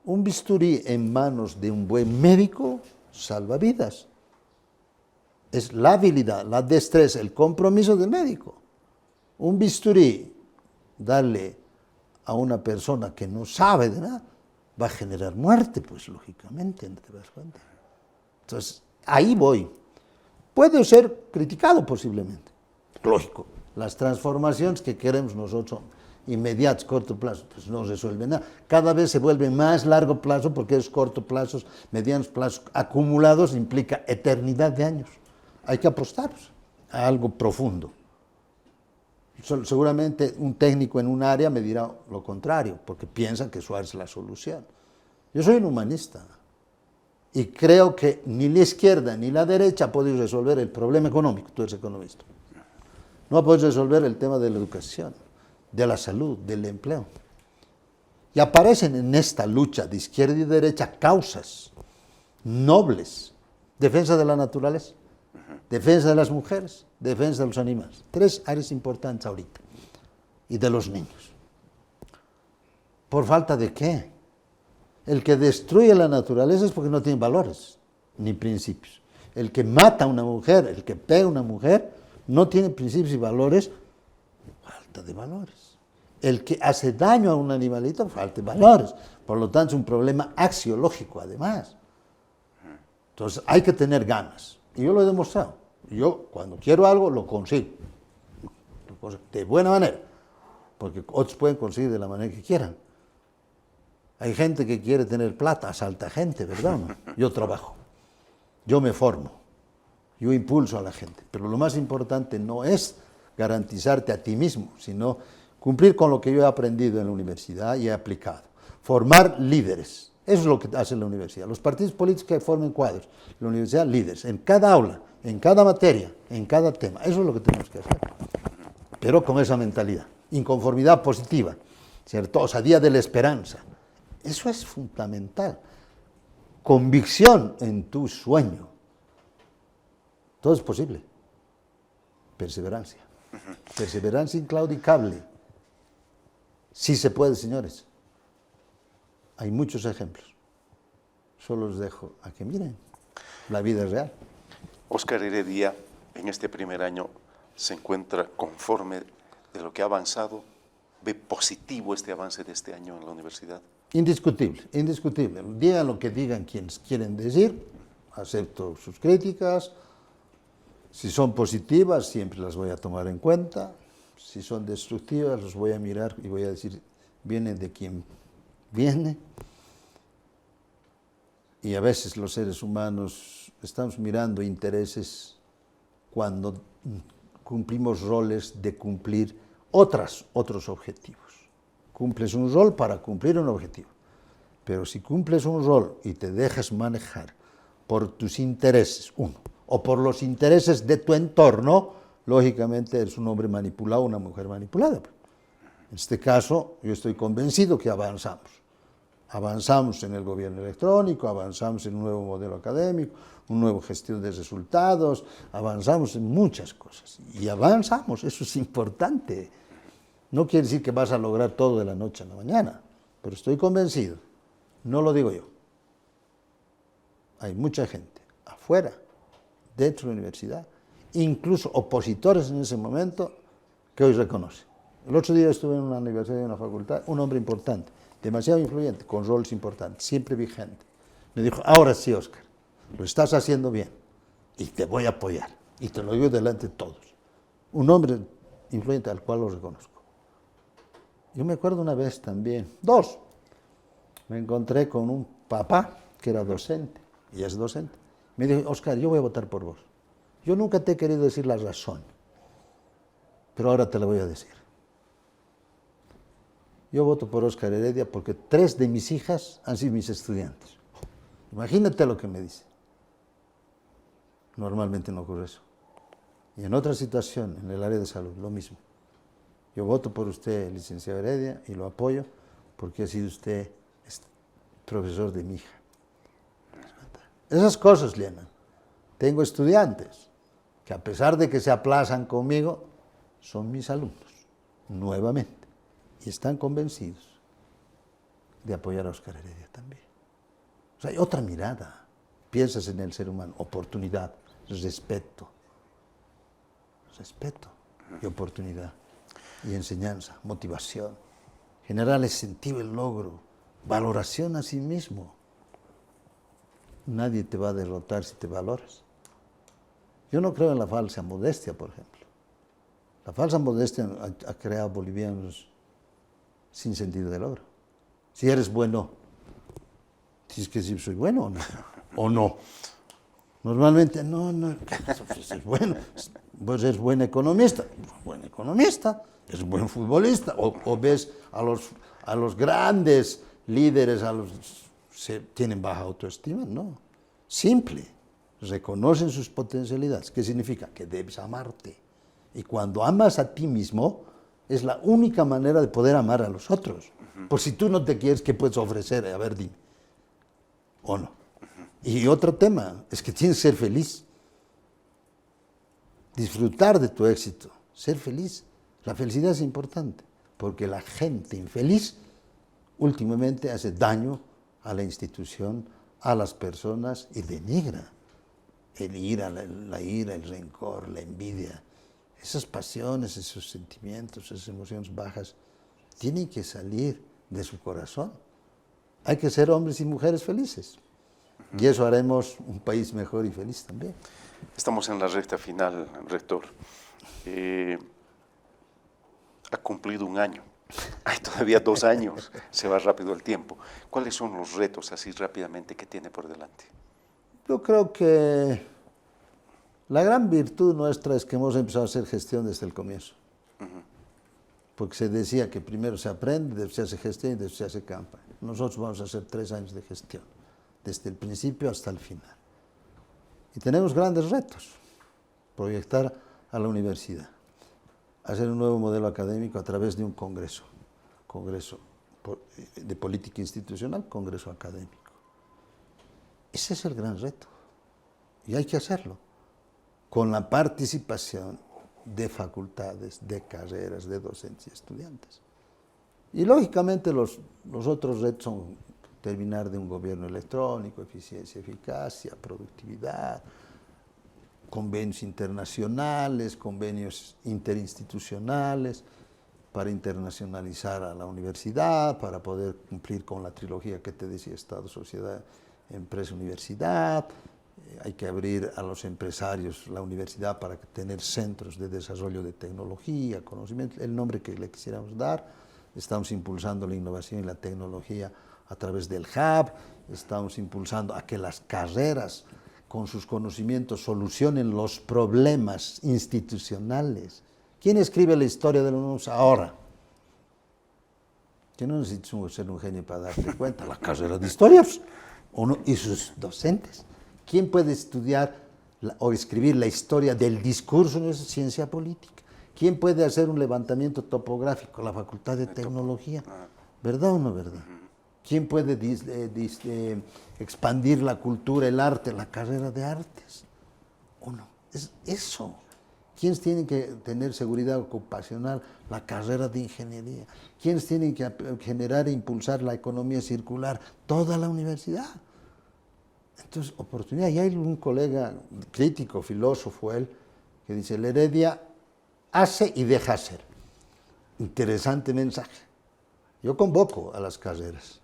un bisturí en manos de un buen médico salva vidas. Es la habilidad, la destreza, el compromiso del médico. Un bisturí, darle a una persona que no sabe de nada, va a generar muerte, pues lógicamente, ¿no te das cuenta? Entonces, ahí voy. Puede ser criticado posiblemente, lógico. Las transformaciones que queremos nosotros son inmediatas, corto plazo, pues no resuelven nada. Cada vez se vuelve más largo plazo porque esos cortos plazos, medianos plazos acumulados implica eternidad de años. Hay que apostar a algo profundo. Seguramente un técnico en un área me dirá lo contrario, porque piensa que eso es la solución. Yo soy un humanista y creo que ni la izquierda ni la derecha ha podido resolver el problema económico. Tú eres economista. No ha podido resolver el tema de la educación, de la salud, del empleo. Y aparecen en esta lucha de izquierda y derecha causas nobles: defensa de la naturaleza, defensa de las mujeres, defensa de los animales. 3 áreas importantes ahorita. Y de los niños. ¿Por falta de qué? El que destruye la naturaleza es porque no tiene valores ni principios. El que mata a una mujer, el que pega a una mujer, no tiene principios y valores, falta de valores. El que hace daño a un animalito, falta de valores. Por lo tanto, es un problema axiológico, además. Entonces, hay que tener ganas. Y yo lo he demostrado. Yo, cuando quiero algo, lo consigo. De buena manera. Porque otros pueden conseguir de la manera que quieran. Hay gente que quiere tener plata, asalta gente, ¿verdad? Yo trabajo. Yo me formo. Yo impulso a la gente. Pero lo más importante no es garantizarte a ti mismo, sino cumplir con lo que yo he aprendido en la universidad y he aplicado. Formar líderes. Eso es lo que hace la universidad. Los partidos políticos que formen cuadros. La universidad, líderes. En cada aula, en cada materia, en cada tema. Eso es lo que tenemos que hacer. Pero con esa mentalidad. Inconformidad positiva, ¿cierto? Osadía de la esperanza. Eso es fundamental. Convicción en tu sueño. Todo es posible. Perseverancia. Perseverancia inclaudicable. Sí se puede, señores. Hay muchos ejemplos. Solo los dejo a que miren. La vida es real. Óscar Heredia, en este primer año, se encuentra conforme de lo que ha avanzado. ¿Ve positivo este avance de este año en la universidad? Indiscutible, indiscutible. Digan lo que digan quienes quieren decir. Acepto sus críticas. Si son positivas, siempre las voy a tomar en cuenta. Si son destructivas, los voy a mirar y voy a decir, vienen de quien viene, y a veces los seres humanos estamos mirando intereses cuando cumplimos roles de cumplir otros objetivos. Cumples un rol para cumplir un objetivo, pero si cumples un rol y te dejas manejar por tus intereses, o por los intereses de tu entorno, lógicamente eres un hombre manipulado, una mujer manipulada. En este caso, yo estoy convencido que avanzamos. Avanzamos en el gobierno electrónico, avanzamos en un nuevo modelo académico, una nueva gestión de resultados, avanzamos en muchas cosas. Y avanzamos, eso es importante. No quiere decir que vas a lograr todo de la noche a la mañana, pero estoy convencido, no lo digo yo. Hay mucha gente afuera, dentro de la universidad, incluso opositores en ese momento, que hoy reconocen. El otro día estuve en una universidad, en una facultad, un hombre importante, demasiado influyente, con roles importantes, siempre vigente. Me dijo, ahora sí, Óscar, lo estás haciendo bien y te voy a apoyar. Y te lo digo delante de todos. Un hombre influyente al cual lo reconozco. Yo me acuerdo una vez también, me encontré con un papá que era docente, y es docente. Me dijo, Óscar, yo voy a votar por vos. Yo nunca te he querido decir la razón, pero ahora te la voy a decir. Yo voto por Óscar Heredia porque 3 de mis hijas han sido mis estudiantes. Imagínate lo que me dice. Normalmente no ocurre eso. Y en otra situación, en el área de salud, lo mismo. Yo voto por usted, licenciado Heredia, y lo apoyo porque ha sido usted profesor de mi hija. Esas cosas, Liana. Tengo estudiantes que a pesar de que se aplazan conmigo, son mis alumnos, nuevamente, y están convencidos de apoyar a Óscar Heredia también. O sea, hay otra mirada. Piensas en el ser humano, oportunidad, respeto y oportunidad, y enseñanza, motivación, generarle sentido el logro, valoración a sí mismo. Nadie te va a derrotar si te valoras. Yo no creo en la falsa modestia, por ejemplo. La falsa modestia ha creado bolivianos sin sentido de logro. Si eres bueno, tienes que decir, soy bueno o no. O no. Normalmente, no, es bueno. Pues es buen economista, es buen futbolista. O ves a los grandes líderes, tienen baja autoestima, no. Simple. Reconocen sus potencialidades. ¿Qué significa? Que debes amarte. Y cuando amas a ti mismo, es la única manera de poder amar a los otros. Por si tú no te quieres, ¿qué puedes ofrecer? A ver, dime. ¿O no? Y otro tema, es que tienes que ser feliz. Disfrutar de tu éxito. Ser feliz. La felicidad es importante, porque la gente infeliz últimamente hace daño a la institución, a las personas y denigra. La ira, el rencor, la envidia, esas pasiones, esos sentimientos, esas emociones bajas, tienen que salir de su corazón. Hay que ser hombres y mujeres felices. Y eso haremos un país mejor y feliz también. Estamos en la recta final, rector. Ha cumplido un año. Hay todavía 2 años. Se va rápido el tiempo. ¿Cuáles son los retos, así rápidamente, que tiene por delante? Yo creo que la gran virtud nuestra es que hemos empezado a hacer gestión desde el comienzo. Porque se decía que primero se aprende, después se hace gestión y después se hace campaña. Nosotros vamos a hacer 3 años de gestión, desde el principio hasta el final. Y tenemos grandes retos. Proyectar a la universidad, hacer un nuevo modelo académico a través de un congreso de política institucional, congreso académico. Ese es el gran reto. Y hay que hacerlo con la participación de facultades, de carreras, de docentes y estudiantes. Y lógicamente los otros retos son terminar de un gobierno electrónico, eficiencia, eficacia, productividad, convenios internacionales, convenios interinstitucionales para internacionalizar a la universidad, para poder cumplir con la trilogía que te decía, Estado, Sociedad, Empresa, Universidad. Hay que abrir a los empresarios la universidad para tener centros de desarrollo de tecnología, conocimiento, el nombre que le quisiéramos dar, estamos impulsando la innovación y la tecnología a través del hub, estamos impulsando a que las carreras con sus conocimientos solucionen los problemas institucionales. ¿Quién escribe la historia de la Unión ahora? Que no necesitas ser un genio para darte cuenta, la carrera de historia uno y sus docentes. ¿Quién puede estudiar o escribir la historia del discurso? No es ciencia política. ¿Quién puede hacer un levantamiento topográfico? La Facultad de Tecnología. ¿Verdad o no verdad? ¿Quién puede expandir la cultura, el arte? La carrera de artes. Uno. Es eso. ¿Quiénes tienen que tener seguridad ocupacional? La carrera de ingeniería. ¿Quiénes tienen que generar e impulsar la economía circular? Toda la universidad. Entonces, oportunidad. Y hay un colega crítico, filósofo, él, que dice, la Heredia hace y deja hacer. Interesante mensaje. Yo convoco a las carreras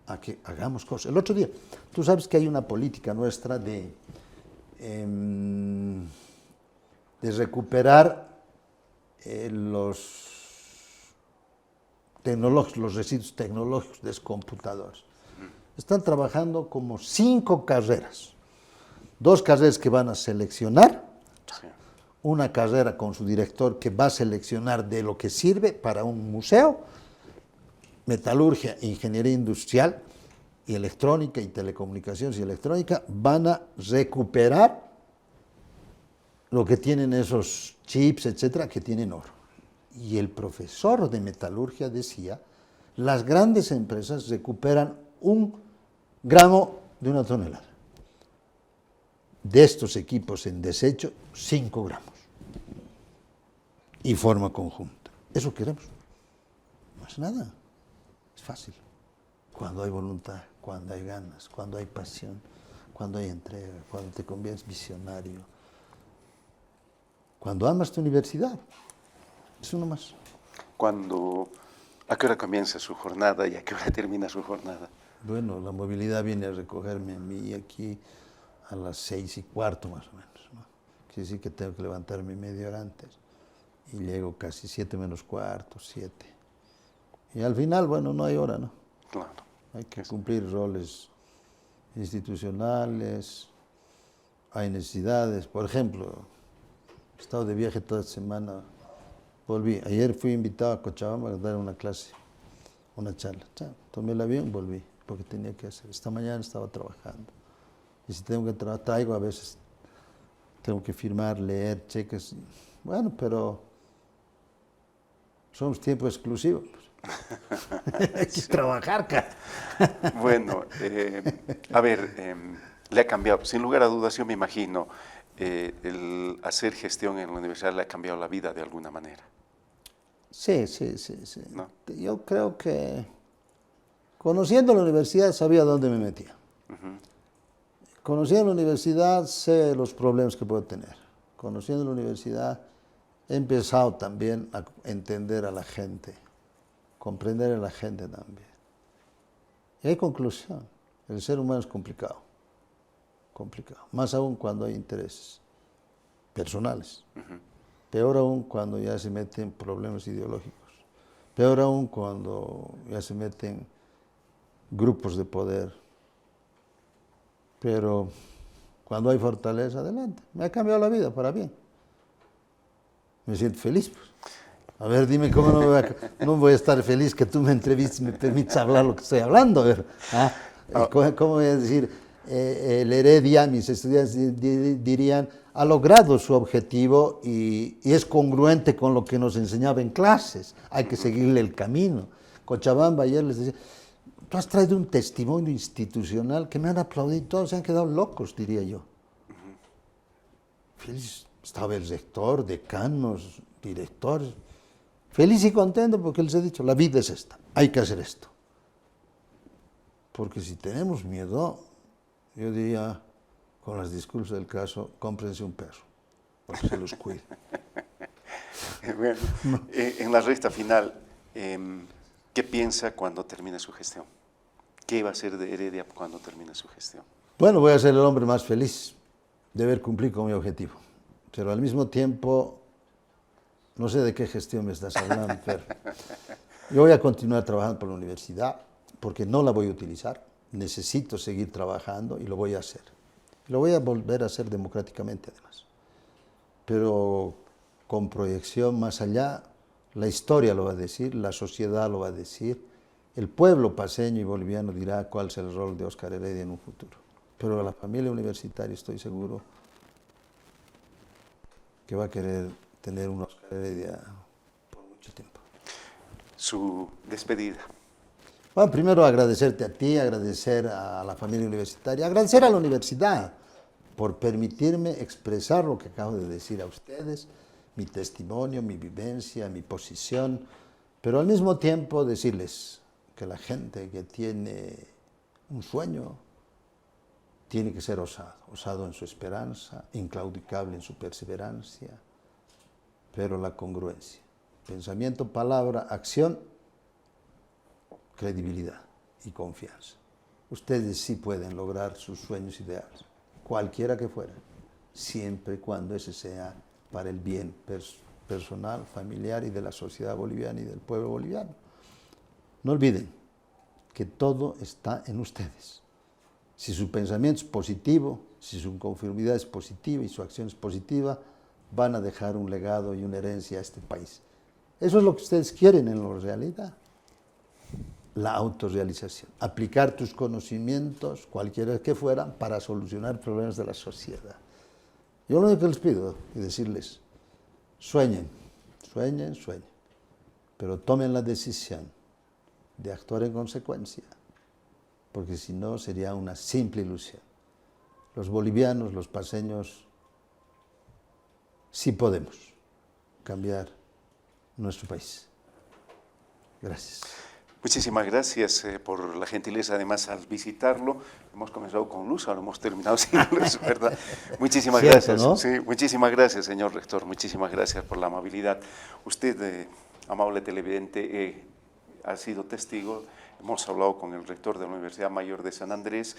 a que hagamos cosas. El otro día, tú sabes que hay una política nuestra de recuperar los residuos tecnológicos de los computadores. Están trabajando como 5 carreras. 2 carreras que van a seleccionar, una carrera con su director que va a seleccionar de lo que sirve para un museo, metalurgia, ingeniería industrial y electrónica y telecomunicaciones y electrónica, van a recuperar lo que tienen esos chips, etcétera, que tienen oro. Y el profesor de metalurgia decía, las grandes empresas recuperan 1 gramo de 1 tonelada. De estos equipos en desecho, 5 gramos. Y forma conjunta. Eso queremos. No es nada. Es fácil. Cuando hay voluntad, cuando hay ganas, cuando hay pasión, cuando hay entrega, cuando te conviertes visionario. Cuando amas tu universidad. Es uno más. ¿A qué hora comienza su jornada y a qué hora termina su jornada? Bueno, la movilidad viene a recogerme a mí aquí a las 6:15 más o menos, ¿no? Quiere decir que tengo que levantarme media hora antes y llego casi 7:45, 7. Y al final, bueno, no hay hora, ¿no? Claro. Hay que cumplir roles institucionales, hay necesidades. Por ejemplo, he estado de viaje toda la semana, volví. Ayer fui invitado a Cochabamba a dar una clase, una charla. Tomé el avión, volví, porque tenía que hacer. Esta mañana estaba trabajando. Y si tengo que trabajar, traigo a veces, tengo que firmar, leer, cheques. Bueno, pero somos tiempo exclusivo. Hay que trabajar, cara. Bueno, a ver, le ha cambiado, sin lugar a dudas, yo me imagino, el hacer gestión en la universidad le ha cambiado la vida de alguna manera. Sí. ¿No? Yo creo que conociendo la universidad sabía dónde me metía. Conociendo la universidad sé los problemas que puedo tener. Conociendo la universidad he empezado también a entender a la gente, comprender a la gente también. Y hay conclusión. El ser humano es complicado. Más aún cuando hay intereses personales. Peor aún cuando ya se meten problemas ideológicos. Peor aún cuando ya se meten grupos de poder. Pero cuando hay fortaleza, adelante. Me ha cambiado la vida para bien. Me siento feliz, pues. A ver, dime cómo no voy a estar feliz que tú me entrevistes y me permitas hablar lo que estoy hablando. A ver, ¿cómo voy a decir? El Heredia, mis estudiantes dirían, ha logrado su objetivo y es congruente con lo que nos enseñaba en clases. Hay que seguirle el camino. Cochabamba ayer les decía, tú has traído un testimonio institucional que me han aplaudido, todos se han quedado locos, diría yo. Feliz, estaba el rector, decanos, directores. Feliz y contento porque les he dicho, la vida es esta, hay que hacer esto. Porque si tenemos miedo, yo diría, con las disculpas del caso, cómprense un perro, porque se los cuida. Bueno, en la recta final, ¿qué piensa cuando termine su gestión? ¿Qué va a hacer de Heredia cuando termine su gestión? Bueno, voy a ser el hombre más feliz de haber cumplido con mi objetivo, pero al mismo tiempo, no sé de qué gestión me estás hablando, pero Yo voy a continuar trabajando por la universidad porque no la voy a utilizar. Necesito seguir trabajando y lo voy a hacer. Lo voy a volver a hacer democráticamente además. Pero con proyección más allá, la historia lo va a decir, la sociedad lo va a decir, el pueblo paceño y boliviano dirá cuál es el rol de Óscar Heredia en un futuro. Pero la familia universitaria estoy seguro que va a querer tener un Óscar Heredia por mucho tiempo. Su despedida. Bueno, primero agradecerte a ti, agradecer a la familia universitaria, agradecer a la universidad por permitirme expresar lo que acabo de decir a ustedes, mi testimonio, mi vivencia, mi posición, pero al mismo tiempo decirles que la gente que tiene un sueño tiene que ser osado, osado en su esperanza, inclaudicable en su perseverancia, pero la congruencia, pensamiento, palabra, acción, credibilidad y confianza. Ustedes sí pueden lograr sus sueños ideales, cualquiera que fuera, siempre y cuando ese sea para el bien personal, familiar y de la sociedad boliviana y del pueblo boliviano. No olviden que todo está en ustedes. Si su pensamiento es positivo, si su conformidad es positiva y su acción es positiva, van a dejar un legado y una herencia a este país. Eso es lo que ustedes quieren en la realidad. La autorrealización, aplicar tus conocimientos, cualquiera que fueran, para solucionar problemas de la sociedad. Yo lo único que les pido es decirles, sueñen, sueñen, sueñen, pero tomen la decisión de actuar en consecuencia, porque si no sería una simple ilusión. Los bolivianos, los paceños, sí podemos cambiar nuestro país. Gracias. Muchísimas gracias por la gentileza, además, al visitarlo. Hemos comenzado con luz, ahora hemos terminado sin luz, ¿verdad? Muchísimas gracias. ¿No? Sí, muchísimas gracias, señor rector. Muchísimas gracias por la amabilidad. Usted, amable televidente, ha sido testigo. Hemos hablado con el rector de la Universidad Mayor de San Andrés,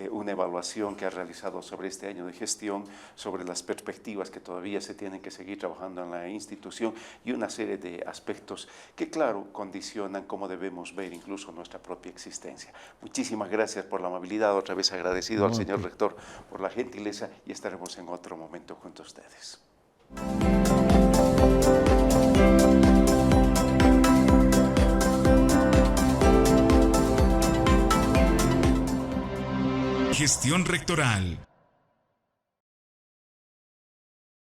una evaluación que ha realizado sobre este año de gestión, sobre las perspectivas que todavía se tienen que seguir trabajando en la institución y una serie de aspectos que, claro, condicionan cómo debemos ver incluso nuestra propia existencia. Muchísimas gracias por la amabilidad, otra vez agradecido al señor rector por la gentileza y estaremos en otro momento junto a ustedes. Gestión rectoral.